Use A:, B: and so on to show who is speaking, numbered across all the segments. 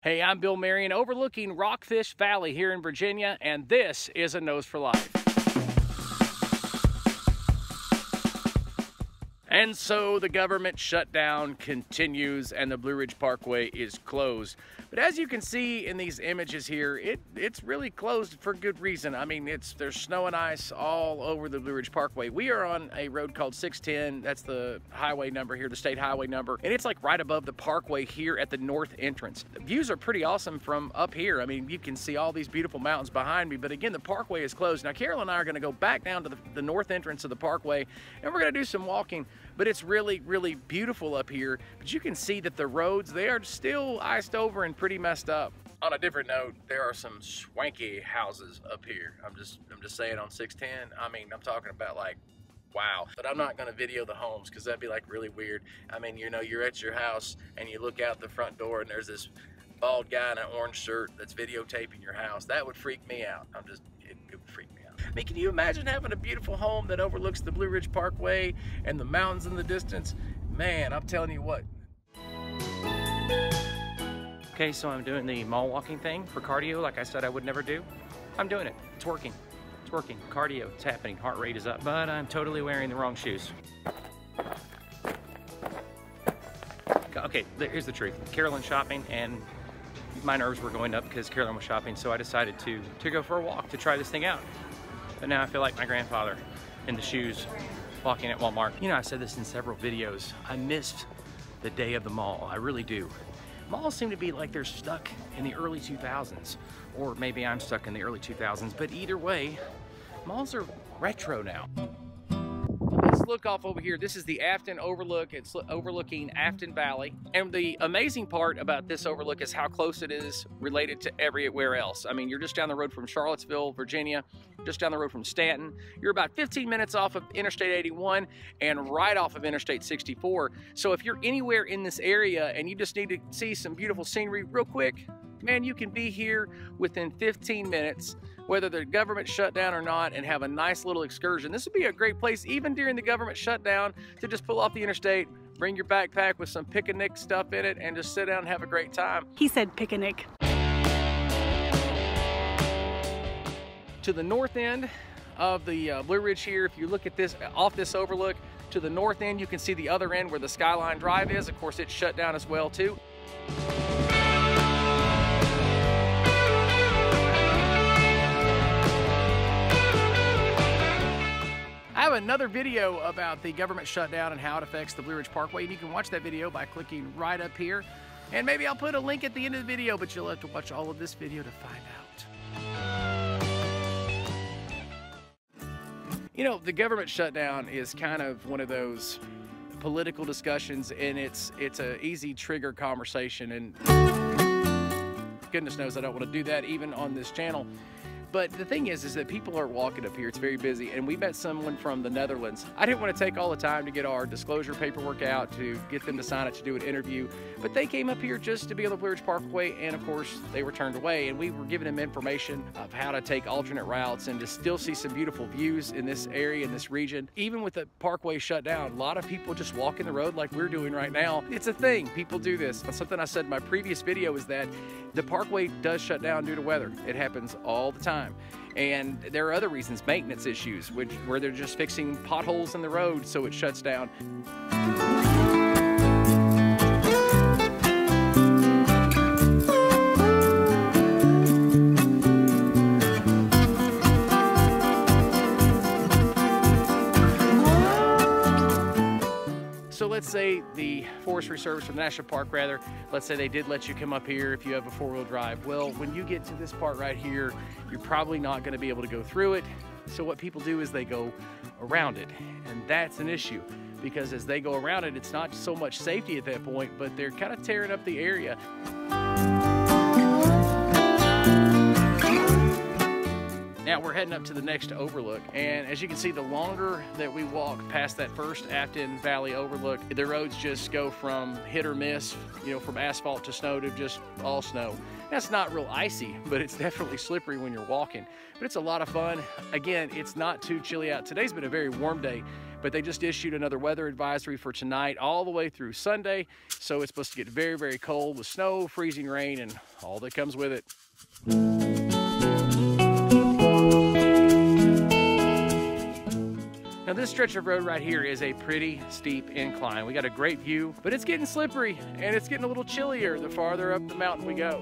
A: Hey, I'm Bill Marion overlooking Rockfish Valley here in Virginia, and this is A Nose for Life. And so the government shutdown continues and the Blue Ridge Parkway is closed. But as you can see in these images here, it's really closed for good reason. I mean, there's snow and ice all over the Blue Ridge Parkway. We are on a road called 610. That's the highway number here, the state highway number. And it's like right above the parkway here at the north entrance. The views are pretty awesome from up here. I mean, you can see all these beautiful mountains behind me. But again, the parkway is closed. Now, Carol and I are going to go back down to the north entrance of the parkway, and we're going to do some walking. But it's really, really beautiful up here. But you can see that the roads, they are still iced over and pretty messed up. On a different note, there are some swanky houses up here. I'm just saying on 610. I mean, I'm talking about like, wow. But I'm not gonna video the homes because that'd be like really weird. I mean, you know, you're at your house and you look out the front door and there's this bald guy in an orange shirt that's videotaping your house. That would freak me out. It would freak me out. I mean, can you imagine having a beautiful home that overlooks the Blue Ridge Parkway and the mountains in the distance? Man, I'm telling you what. Okay, so I'm doing the mall walking thing for cardio like I said I would never do. I'm doing it. It's working. It's working. Cardio, it's happening. Heart rate is up, but I'm totally wearing the wrong shoes. Okay, here's the truth. Carolyn shopping and my nerves were going up because Carolyn was shopping, so I decided to go for a walk to try this thing out. But now I feel like my grandfather in the shoes walking at Walmart. You know, I said this in several videos. I missed the day of the mall. I really do. Malls seem to be like they're stuck in the early 2000s, or maybe I'm stuck in the early 2000s, but either way, malls are retro now. Let's look off over here. This is the Afton Overlook. It's overlooking Afton Valley. And the amazing part about this overlook is how close it is related to everywhere else. I mean, you're just down the road from Charlottesville, Virginia, just down the road from Stanton. You're about 15 minutes off of Interstate 81 and right off of Interstate 64. So if you're anywhere in this area and you just need to see some beautiful scenery real quick, man, you can be here within 15 minutes, whether the government shut down or not, and have a nice little excursion. This would be a great place, even during the government shutdown, to just pull off the interstate, bring your backpack with some Pic-A-Nic stuff in it, and just sit down and have a great time.
B: He said Pic-A-Nic.
A: To the north end of the Blue Ridge here, if you look at this, off this overlook, to the north end, you can see the other end where the Skyline Drive is. Of course, it's shut down as well, too. I have another video about the government shutdown and how it affects the Blue Ridge Parkway, and you can watch that video by clicking right up here. And maybe I'll put a link at the end of the video, but you'll have to watch all of this video to find out. You know, the government shutdown is kind of one of those political discussions, and it's an easy trigger conversation, and goodness knows I don't want to do that even on this channel. But the thing is that people are walking up here. It's very busy. And we met someone from the Netherlands. I didn't want to take all the time to get our disclosure paperwork out, to get them to sign it, to do an interview. But they came up here just to be on the Blue Ridge Parkway, and of course, they were turned away. And we were giving them information of how to take alternate routes and to still see some beautiful views in this area, in this region. Even with the parkway shut down, a lot of people just walking the road like we're doing right now. It's a thing. People do this. Something I said in my previous video is that the parkway does shut down due to weather. It happens all the time. And there are other reasons, maintenance issues, where they're just fixing potholes in the road so it shuts down. So let's say the Forestry Service, or the National Park rather, let's say they did let you come up here if you have a four-wheel drive. Well, when you get to this part right here, you're probably not going to be able to go through it. So what people do is they go around it, and that's an issue, because as they go around it, it's not so much safety at that point, but they're kind of tearing up the area. Now we're heading up to the next overlook, and as you can see, the longer that we walk past that first Afton Valley overlook, the roads just go from hit or miss, you know, from asphalt to snow to just all snow. That's not real icy, but it's definitely slippery when you're walking. But it's a lot of fun. Again, it's not too chilly out. Today's been a very warm day, but they just issued another weather advisory for tonight all the way through Sunday. So it's supposed to get very, very cold with snow, freezing rain, and all that comes with it. Now this stretch of road right here is a pretty steep incline. We got a great view, but it's getting slippery and it's getting a little chillier the farther up the mountain we go.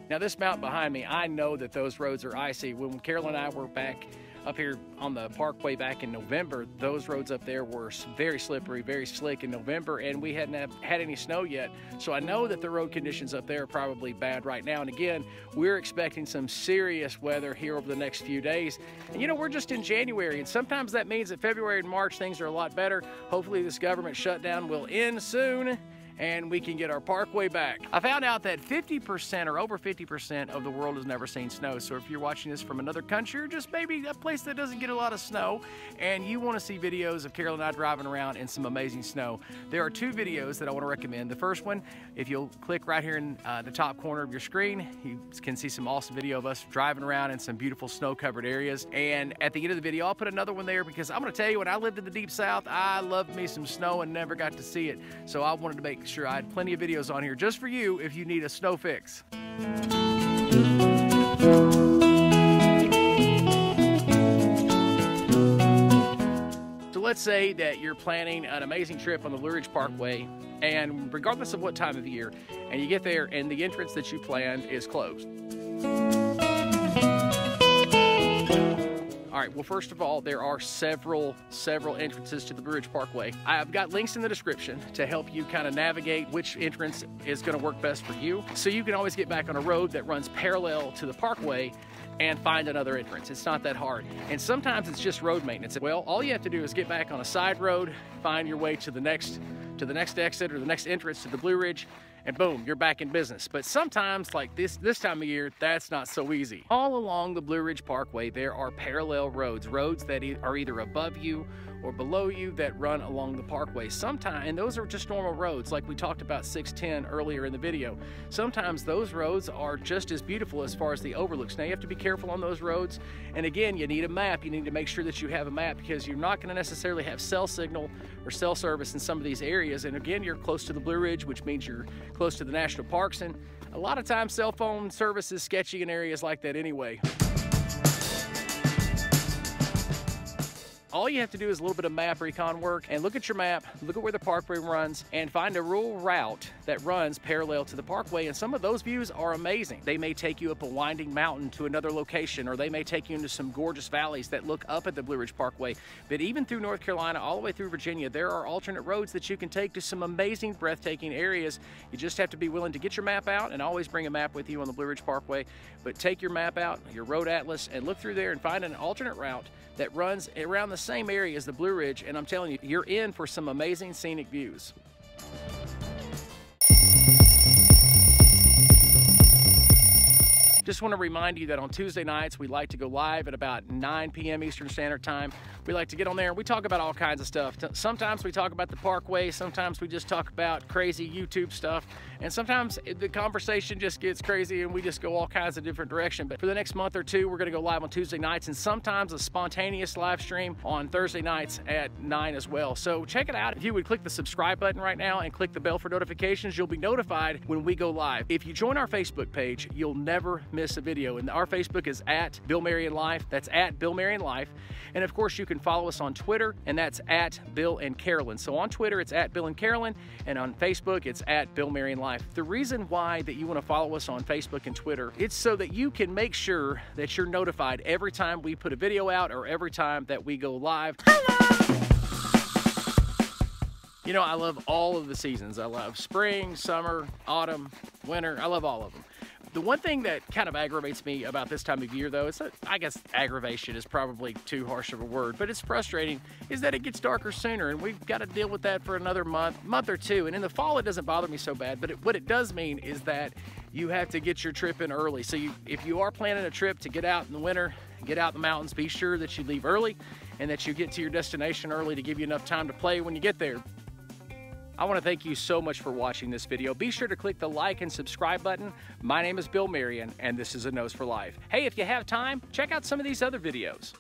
A: Now this mountain behind me, I know that those roads are icy. When Carolyn and I were back up here on the Parkway back in November, those roads up there were very slippery, very slick in November, and we hadn't had any snow yet. So I know that the road conditions up there are probably bad right now. And again, we're expecting some serious weather here over the next few days. And you know, we're just in January, and sometimes that means that February and March things are a lot better. Hopefully this government shutdown will end soon and we can get our Parkway back. I found out that 50% or over 50% of the world has never seen snow. So if you're watching this from another country or just maybe a place that doesn't get a lot of snow and you want to see videos of Carol and I driving around in some amazing snow, there are two videos that I want to recommend. The first one, if you'll click right here in the top corner of your screen, you can see some awesome video of us driving around in some beautiful snow-covered areas. And at the end of the video, I'll put another one there because I'm going to tell you, when I lived in the Deep South, I loved me some snow and never got to see it. So I wanted to make sure I had plenty of videos on here just for you if you need a snow fix. So let's say that you're planning an amazing trip on the Blue Ridge Parkway, and regardless of what time of year, and you get there and the entrance that you planned is closed. All right, well, first of all, there are several entrances to the Blue Ridge Parkway. I've got links in the description to help you kind of navigate which entrance is going to work best for you. So you can always get back on a road that runs parallel to the Parkway and find another entrance. It's not that hard. And sometimes it's just road maintenance. Well, all you have to do is get back on a side road, find your way to the next exit or the next entrance to the Blue Ridge, and boom, you're back in business. But sometimes, like this time of year, that's not so easy. All along the Blue Ridge Parkway, there are parallel roads that are either above you or below you that run along the parkway. Sometimes, and those are just normal roads, like we talked about 610 earlier in the video. Sometimes those roads are just as beautiful as far as the overlooks. Now you have to be careful on those roads. And again, you need a map. You need to make sure that you have a map because you're not going to necessarily have cell signal or cell service in some of these areas. And again, you're close to the Blue Ridge, which means you're close to the national parks. And a lot of times cell phone service is sketchy in areas like that anyway. All you have to do is a little bit of map recon work and look at your map, look at where the parkway runs, and find a rural route that runs parallel to the parkway. And some of those views are amazing. They may take you up a winding mountain to another location, or they may take you into some gorgeous valleys that look up at the Blue Ridge Parkway. But even through North Carolina, all the way through Virginia, there are alternate roads that you can take to some amazing, breathtaking areas. You just have to be willing to get your map out, and always bring a map with you on the Blue Ridge Parkway. But take your map out, your road atlas, and look through there and find an alternate route that runs around the same area as the Blue Ridge, and I'm telling you, you're in for some amazing scenic views. Just want to remind you that on Tuesday nights, we like to go live at about 9 p.m. Eastern Standard Time. We like to get on there and we talk about all kinds of stuff. Sometimes we talk about the Parkway, sometimes we just talk about crazy YouTube stuff, and sometimes the conversation just gets crazy and we just go all kinds of different directions. But for the next month or two, we're going to go live on Tuesday nights, and sometimes a spontaneous live stream on Thursday nights at 9 as well. So check it out. If you would click the subscribe button right now and click the bell for notifications, you'll be notified when we go live. If you join our Facebook page, you'll never miss a video. And our Facebook is at Bill Marion Life. That's at Bill Marion Life. And of course, you can follow us on Twitter, and that's at Bill and Carolyn. So on Twitter, it's at Bill and Carolyn, and on Facebook, it's at Bill Marion Life. The reason why that you want to follow us on Facebook and Twitter, it's so that you can make sure that you're notified every time we put a video out or every time that we go live. You know, I love all of the seasons. I love spring, summer, autumn, winter. I love all of them. The one thing that kind of aggravates me about this time of year, though, I guess aggravation is probably too harsh of a word, but it's frustrating, is that it gets darker sooner, and we've got to deal with that for another month or two. And in the fall, it doesn't bother me so bad, but what it does mean is that you have to get your trip in early. So if you are planning a trip to get out in the winter get out in the mountains, be sure that you leave early and that you get to your destination early to give you enough time to play when you get there. I want to thank you so much for watching this video. Be sure to click the like and subscribe button. My name is Bill Marion, and this is A Nose for Life. Hey, if you have time, check out some of these other videos.